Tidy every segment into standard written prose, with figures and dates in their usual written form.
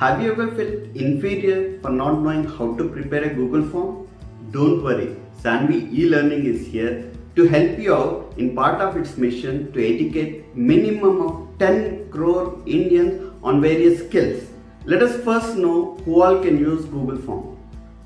Have you ever felt inferior for not knowing how to prepare a Google form? Don't worry, Sanvi e-learning is here to help you out in part of its mission to educate minimum of 10 crore Indians on various skills. Let us first know who all can use Google Form.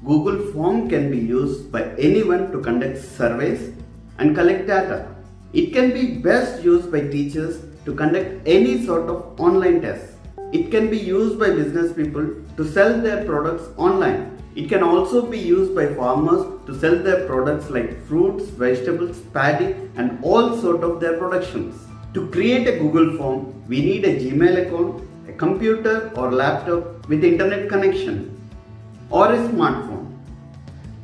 Google Form can be used by anyone to conduct surveys and collect data. It can be best used by teachers to conduct any sort of online tests. It can be used by business people to sell their products online. It can also be used by farmers to sell their products like fruits, vegetables, paddy and all sort of their productions. To create a Google form, we need a Gmail account, a computer or laptop with internet connection or a smartphone.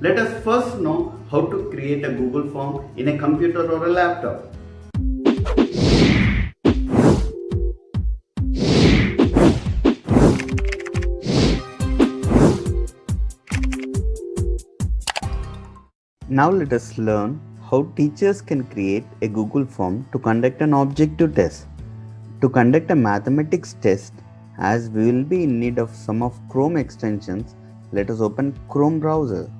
Let us first know how to create a Google form in a computer or a laptop. Now let us learn how teachers can create a Google form to conduct an objective test. To conduct a mathematics test, as we will be in need of some of Chrome extensions, let us open Chrome browser.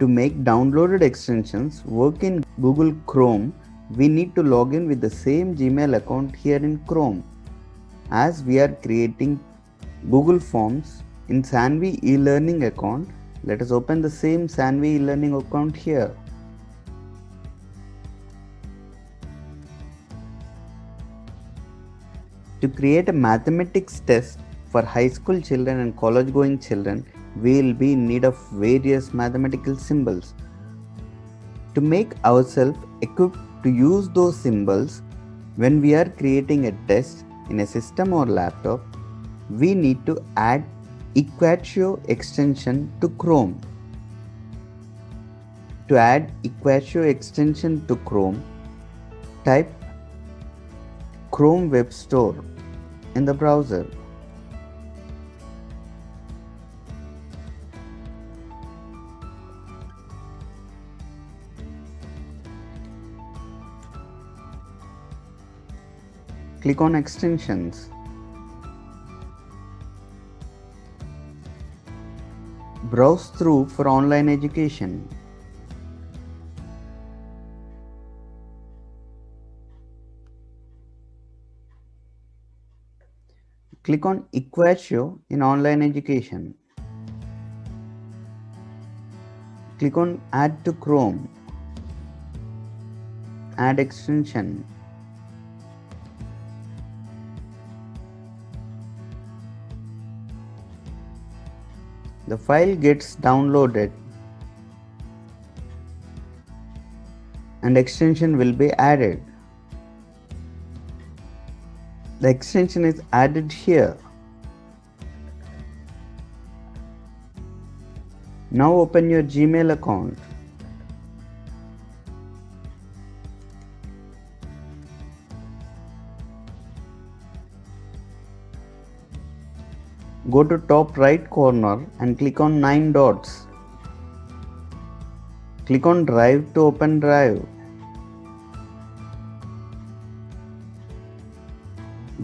To make downloaded extensions work in Google Chrome, we need to log in with the same Gmail account here in Chrome. As we are creating Google Forms in Sanvi e-learning account, let us open the same Sanvi e-learning account here. To create a mathematics test for high school children and college going children, we will be in need of various mathematical symbols. To make ourselves equipped to use those symbols when we are creating a test in a system or laptop, we need to add Equatio extension to Chrome. To add Equatio extension to Chrome, type Chrome Web Store in the browser. Click on Extensions. Browse through for online education. Click on Equatio in online education. Click on Add to Chrome. Add extension. The file gets downloaded and extension will be added. The extension is added here. Now open your Gmail account. Go to top right corner and click on 9 dots. Click on Drive to open Drive.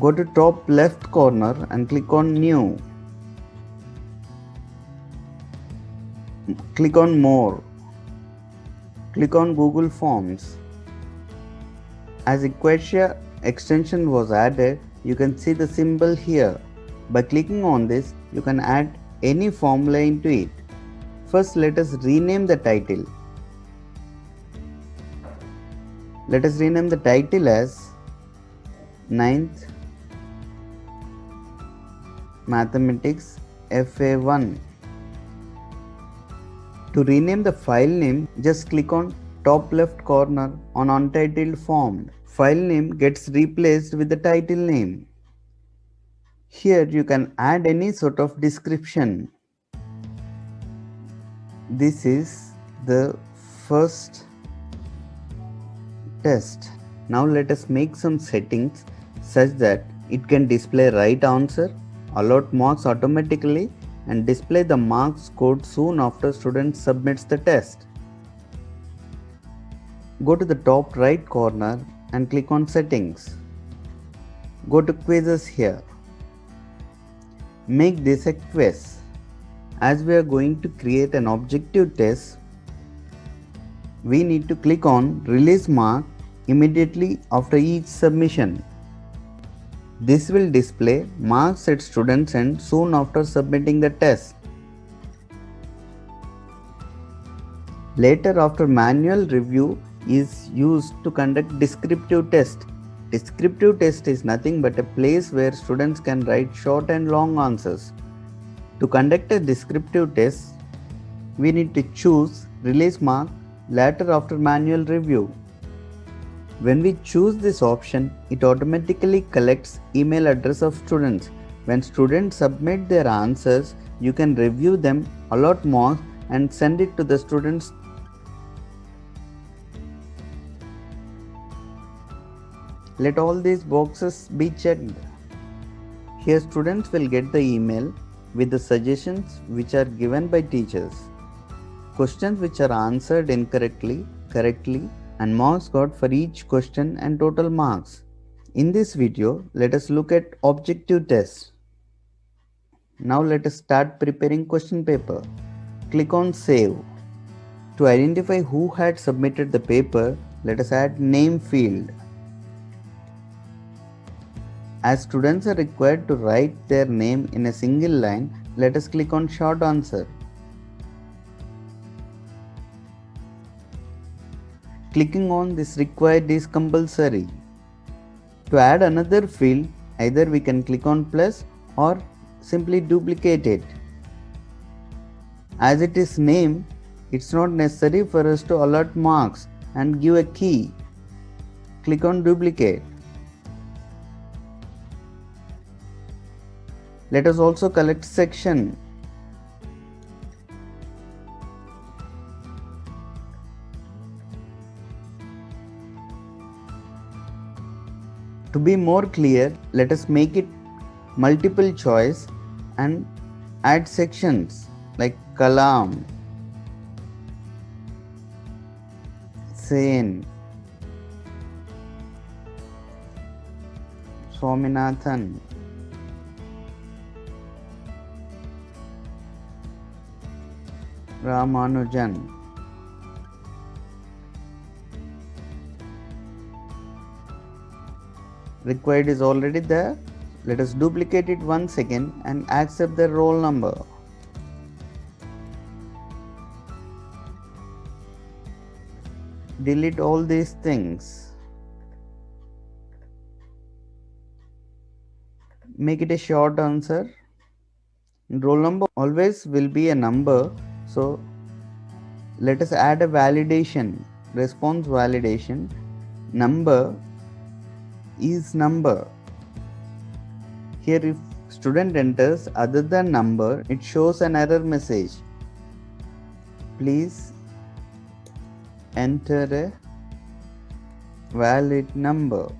Go to top left corner and click on New. Click on More. Click on Google Forms. As Equatio extension was added, you can see the symbol here. By clicking on this, you can add any formula into it. First, let us rename the title. Let us rename the title as 9th Mathematics FA1. To rename the file name, just click on top left corner on Untitled Form. File name gets replaced with the title name. Here you can add any sort of description. This is the first test. Now let us make some settings such that it can display right answer, allot marks automatically and display the marks scored soon after student submits the test. Go to the top right corner and click on Settings. Go to quizzes here. Make this a quiz. As we are going to create an objective test, we need to click on Release Mark immediately after each submission. This will display marks at students' end soon after submitting the test. Later, after manual review is used to conduct descriptive test. Descriptive test is nothing but a place where students can write short and long answers. To conduct a descriptive test, we need to choose Release Mark later after manual review. When we choose this option, it automatically collects email address of students. When students submit their answers, you can review them, allot marks and send it to the students. Let all these boxes be checked. Here students will get the email with the suggestions which are given by teachers. Questions which are answered incorrectly, correctly, and marks got for each question and total marks. In this video, let us look at objective tests. Now let us start preparing question paper. Click on Save. To identify who had submitted the paper, let us add name field. As students are required to write their name in a single line, let us click on Short Answer. Clicking on this required is compulsory. To add another field, either we can click on plus or simply duplicate it. As it is name, it's not necessary for us to allot marks and give a key. Click on duplicate. Let us also collect section. To be more clear, let us make it multiple choice and add sections like Kalam, Sen, Swaminathan, Ramanujan. Required is already there. Let us duplicate it once again and accept the roll number. Delete all these things. Make it a short answer. Roll number always will be a number, so let us add a validation, response validation. Number is number. Here if student enters other than number, it shows an error message. Please enter a valid number.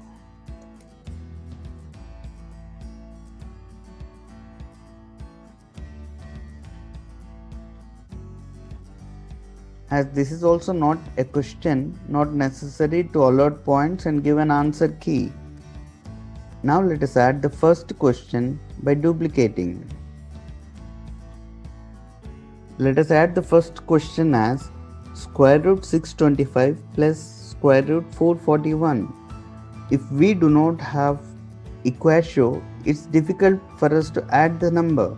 As this is also not a question, not necessary to allot points and give an answer key. Now let us add the first question by duplicating. Let us add the first question as square root 625 plus square root 441. If we do not have equatio, it's difficult for us to add the number.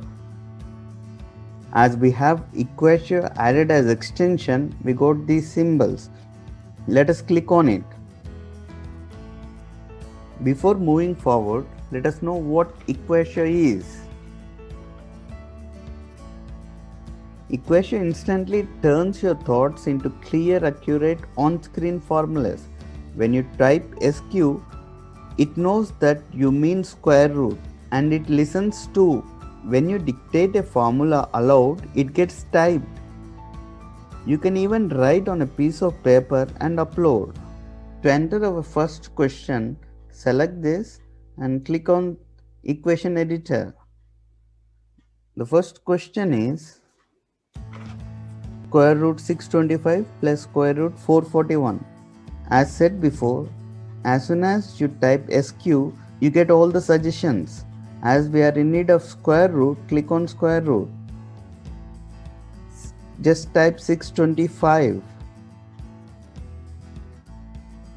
As we have equatio added as extension, we got these symbols. Let us click on it. Before moving forward, let us know what equatio is. Equatio instantly turns your thoughts into clear, accurate, on-screen formulas. When you type SQ, it knows that you mean square root and it listens too. When you dictate a formula aloud, it gets typed. You can even write on a piece of paper and upload. To enter our first question, select this and click on Equation Editor. The first question is square root 625 plus square root 441. As said before, as soon as you type SQ, you get all the suggestions. As we are in need of square root, click on square root. Just type 625.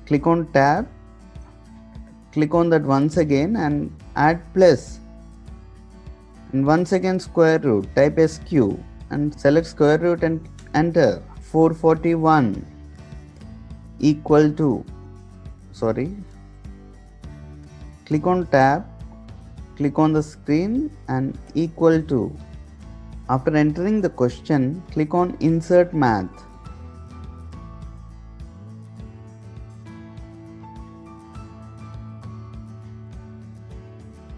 Click on tab. Click on that once again and add plus. And once again square root. Type SQ and select square root and enter. 441 equal to, click on tab, click on the screen and equal to. After entering the question, click on insert math.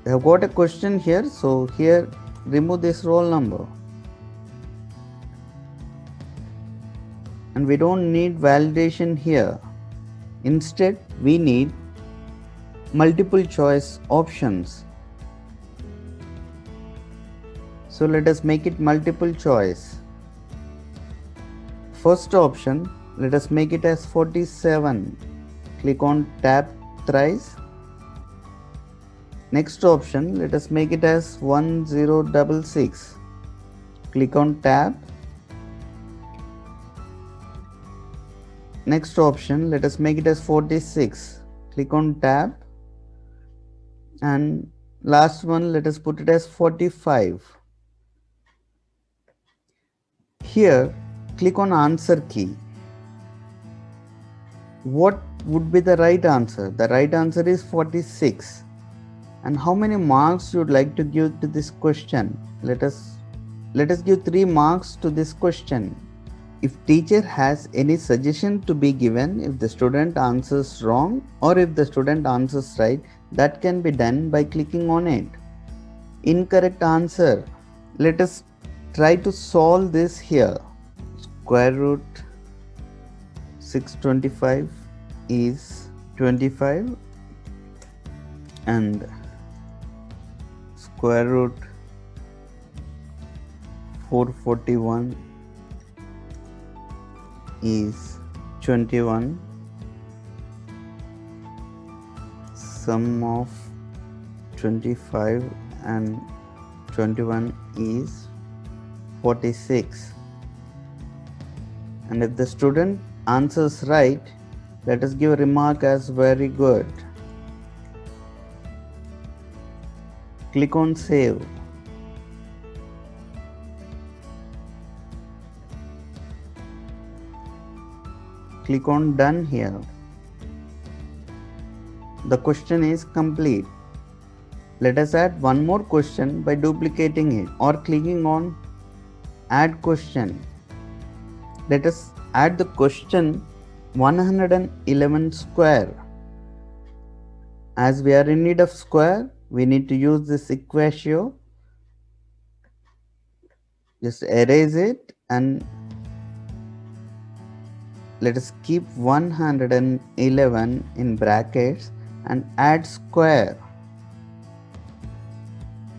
I have got a question here, so here remove this roll number. And we don't need validation here. Instead, we need multiple choice options. So let us make it multiple choice. First option, let us make it as 47. Click on tab thrice. Next option, let us make it as 1066. Click on tab. Next option, let us make it as 46. Click on tab. And last one, let us put it as 45. Here, click on answer key. What would be the right answer? The right answer is 46. And how many marks you would like to give to this question? Let us give 3 marks to this question. If teacher has any suggestion to be given, if the student answers wrong or if the student answers right, that can be done by clicking on it. Incorrect answer. Let us try to solve this here. Square root 625 is 25 and square root 441 is 21. Sum of 25 and 21 is 46. And if the student answers right, let us give a remark as very good. Click on save. Click on done here. The question is complete. Let us add one more question by duplicating it or clicking on add question. Let us add the question 111 square. As we are in need of square, we need to use this equatio. Just erase it and let us keep 111 in brackets and add square.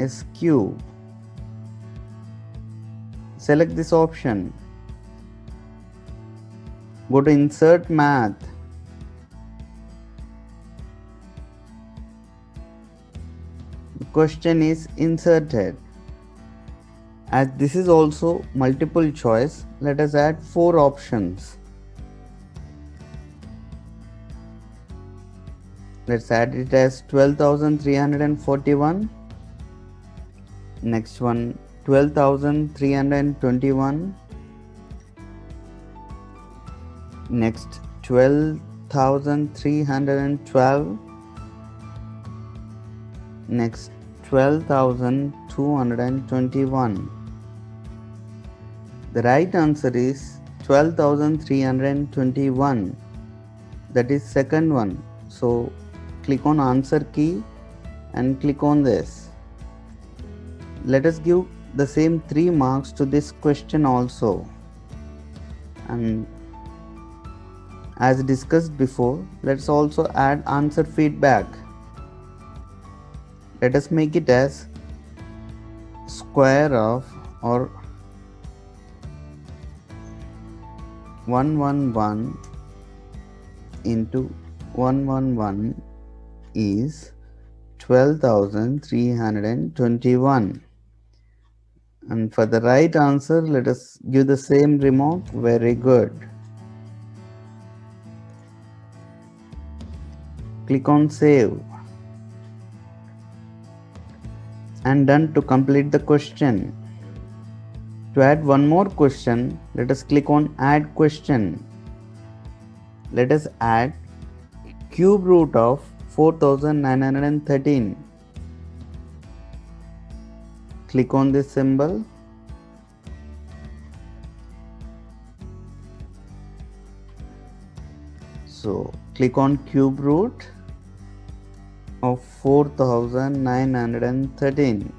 SQ. Select this option. Go to insert math. The question is inserted. As this is also multiple choice, let us add 4 options. Let's add it as 12,341. Next one 12,321. Next 12,312. Next 12,221. The right answer is 12,321. That is second one. So click on answer key and click on this. Let us give the same 3 marks to this question also. And as discussed before, let's also add answer feedback. Let us make it as square of or 111 into 111 is 12,321. And for the right answer, let us give the same remark. Very good. Click on save. And done to complete the question. To add one more question, let us click on add question. Let us add cube root of 4913. Click on this symbol. So click on cube root of 4913.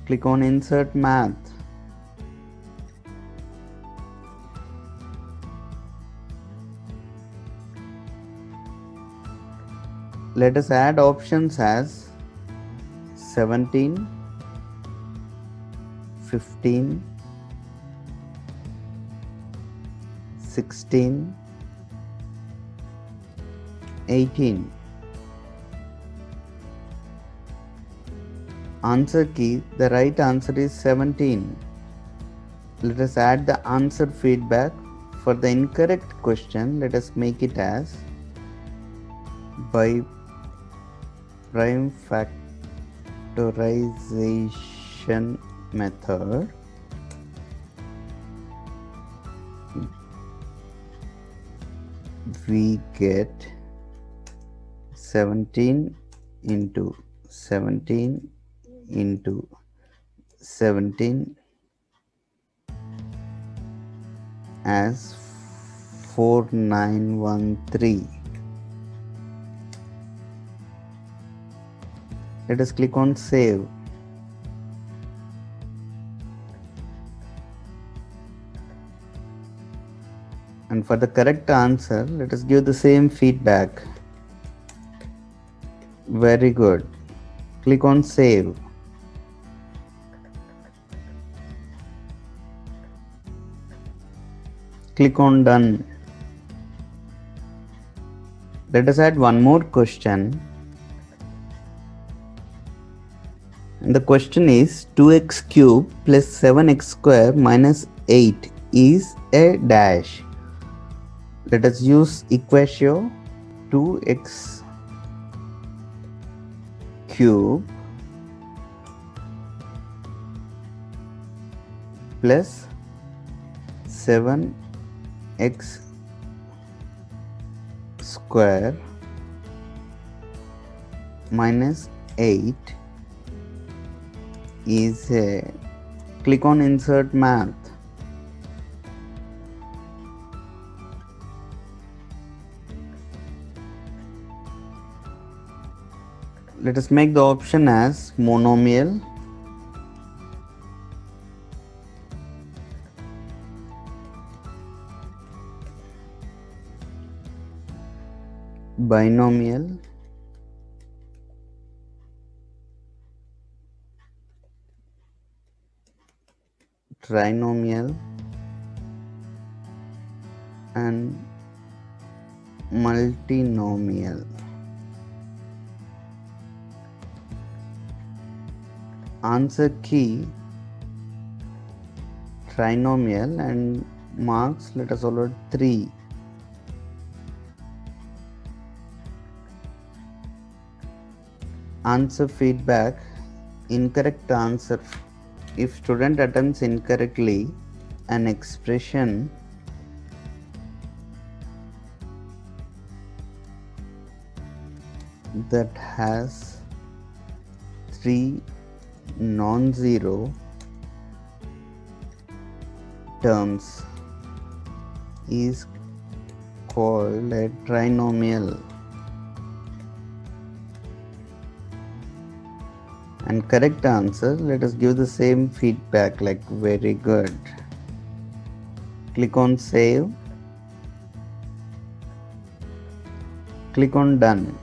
Click on insert math. Let us add options as 17, 15, 16, 18. Answer key, the right answer is 17. Let us add the answer feedback. For the incorrect question, let us make it as by prime factorization method we get 17 into 17 into 17 as 4913. Let us click on save. And for the correct answer, let us give the same feedback. Very good. Click on save. Click on done. Let us add one more question. And the question is 2x cube plus 7x square minus 8 is a dash. Let us use equatio. 2x cube plus 7x square minus 8 is a, click on insert math. Let us make the option as monomial. Binomial. Trinomial and multinomial. Answer key trinomial and marks let us allot 3. Answer feedback, incorrect answer. If student attempts incorrectly an expression that has 3 non-zero terms is called a trinomial. And correct answer, let us give the same feedback like very good. Click on save. Click on done.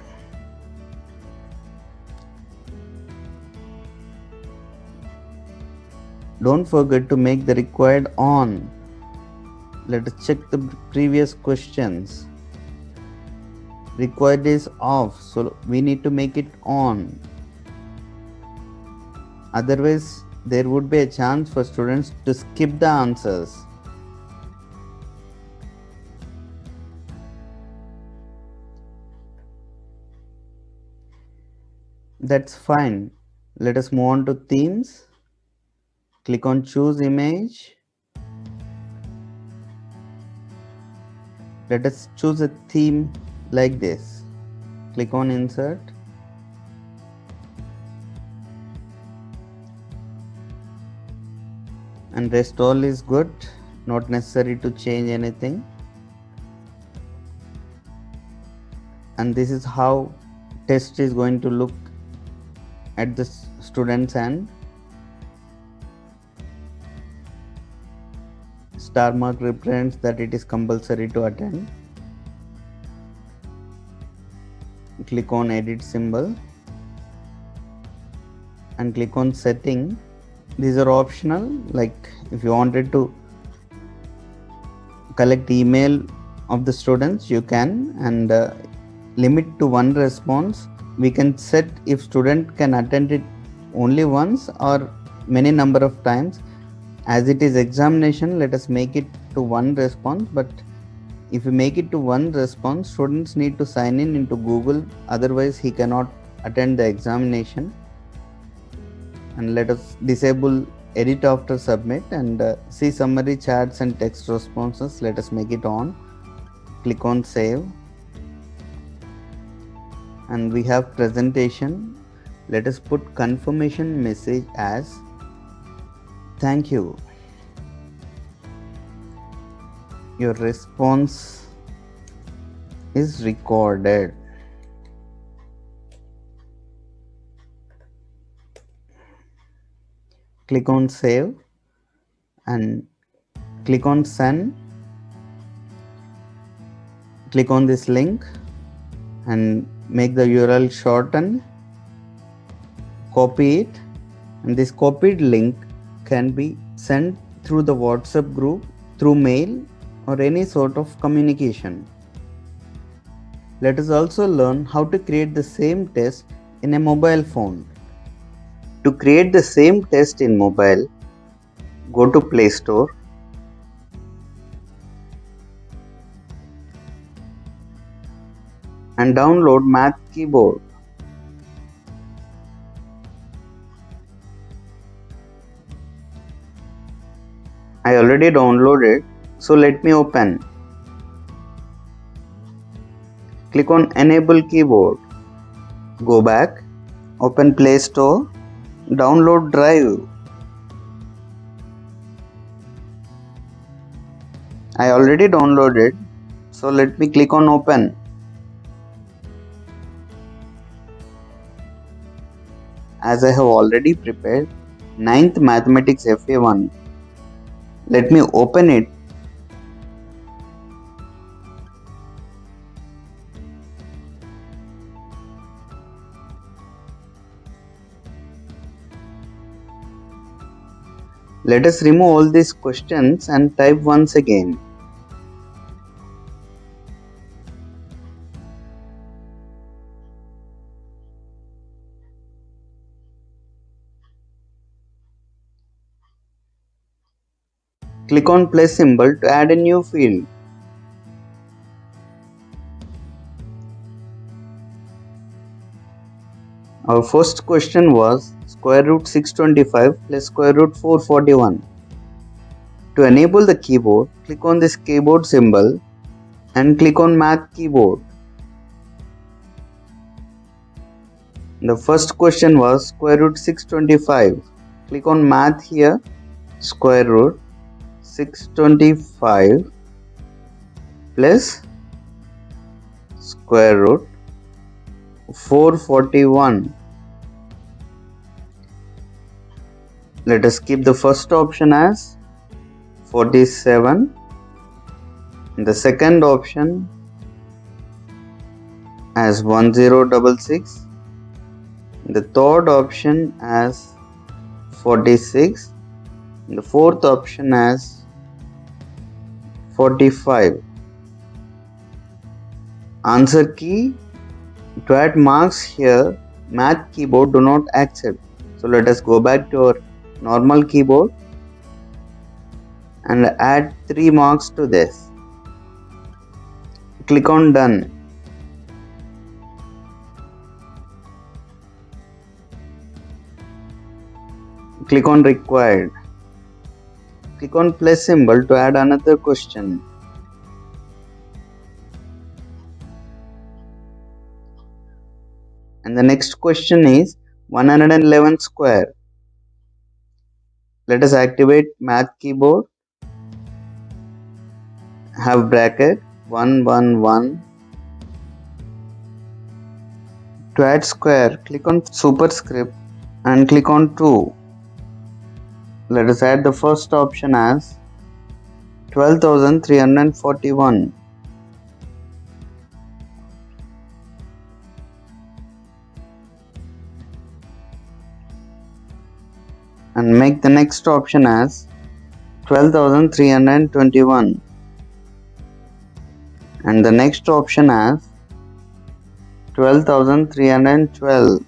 Don't forget to make the required on. Let us check the previous questions. required is off, so we need to make it on. Otherwise, there would be a chance for students to skip the answers. That's fine. Let us move on to themes. Click on choose image. Let us choose a theme like this. Click on insert. And rest all is good, not necessary to change anything. And this is how test is going to look at the student's end. Star mark represents that it is compulsory to attend. Click on edit symbol and click on setting. These are optional, like if you wanted to collect email of the students, you can, and limit to one response. We can set if student can attend it only once or many number of times. As it is examination, let us make it to one response, but if we make it to one response, students need to sign in into Google, otherwise he cannot attend the examination. And let us disable edit after submit and see summary chats and text responses. Let us make it on. Click on save. And we have presentation. Let us put confirmation message as thank you. Your response is recorded. Click on save and click on send. Click on this link and make the URL shorten. Copy it, and this copied link can be sent through the WhatsApp group, through mail, or any sort of communication. Let us also learn how to create the same test in a mobile phone. To create the same test in mobile, go to Play Store. And download Math Keyboard. I already downloaded, so let me open. Click on Enable Keyboard. Go back, open Play Store, download Drive. I already downloaded, so let me click on Open. As I have already prepared 9th Mathematics FA1, let me open it. Let us remove all these questions and type once again. Click on plus symbol to add a new field. Our first question was square root 625 plus square root 441. To enable the keyboard, click on this keyboard symbol and click on Math Keyboard. The first question was square root 625. Click on Math here, square root 625 plus square root 441. Let us keep the first option as 47, the second option as 1066, the third option as 46, and the fourth option as 45. Answer key. To add marks here, Math keyboard do not accept. So let us go back to our normal keyboard and add 3 marks to this. Click on Done. Click on Required. Click on plus symbol to add another question. And the next question is 111 square. Let us activate Math keyboard. Have bracket 111. To add square, click on superscript and click on 2. Let us add the first option as 12,341. And make the next option as 12,321. And the next option as 12,312.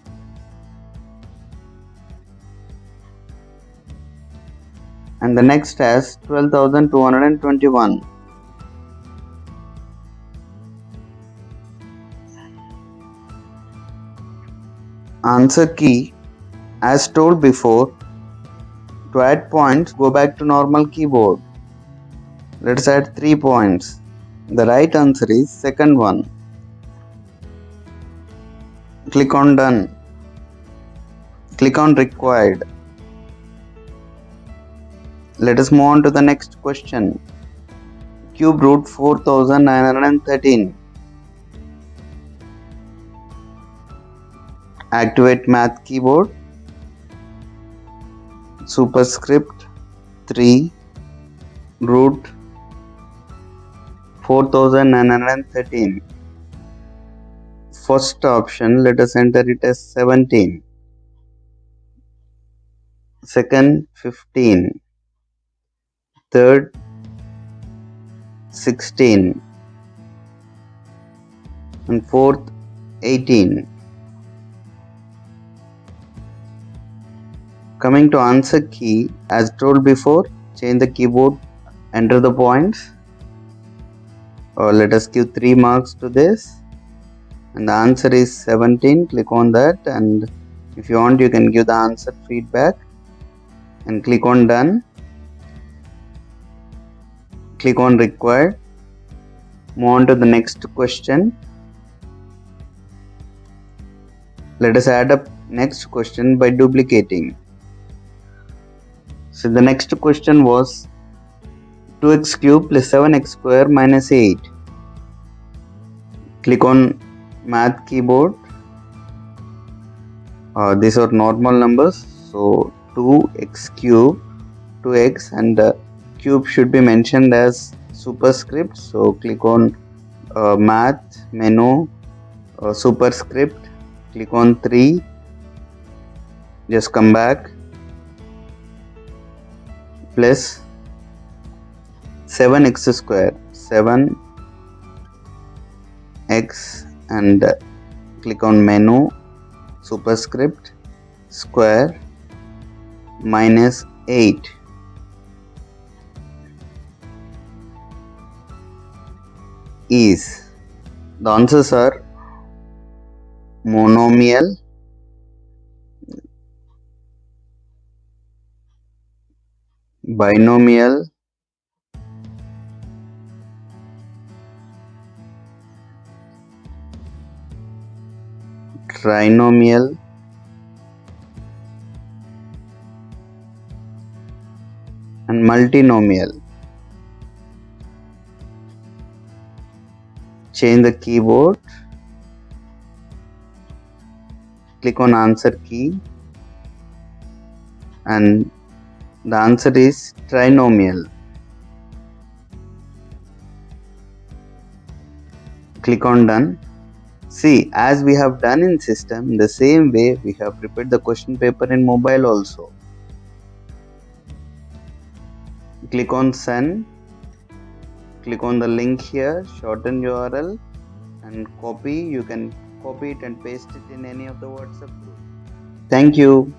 And the next as 12,221. Answer key. As told before, to add points, go back to normal keyboard. Let's add 3 points. The right answer is second one. Click on Done. Click on Required. Let us move on to the next question. Cube root 4,913. Activate Math keyboard. Superscript 3 root 4,913. First option, let us enter it as 17. Second, 15. Third, 16. And fourth, 18. Coming to answer key, as told before, change the keyboard, enter the points. Or let us give 3 marks to this. And the answer is 17. Click on that, and if you want, you can give the answer feedback. And click on Done. Click on Required. Move on to the next question. Let us add up next question by duplicating. So the next question was 2x cube plus 7x square minus 8. Click on Math keyboard. These are normal numbers, so 2x cube, 2x, and cube should be mentioned as superscript. So click on Math menu, superscript, click on 3, just come back, plus 7x square, 7x, and click on menu, superscript, square, minus 8. Is the answers are monomial, binomial, trinomial, and multinomial. Change the keyboard, click on answer key, and the answer is trinomial. Click on Done. See, as we have done in system, the same way we have prepared the question paper in mobile also. Click on Send. Click on the link here, shorten URL, and copy. You can copy it and paste it in any of the WhatsApp group. Thank you.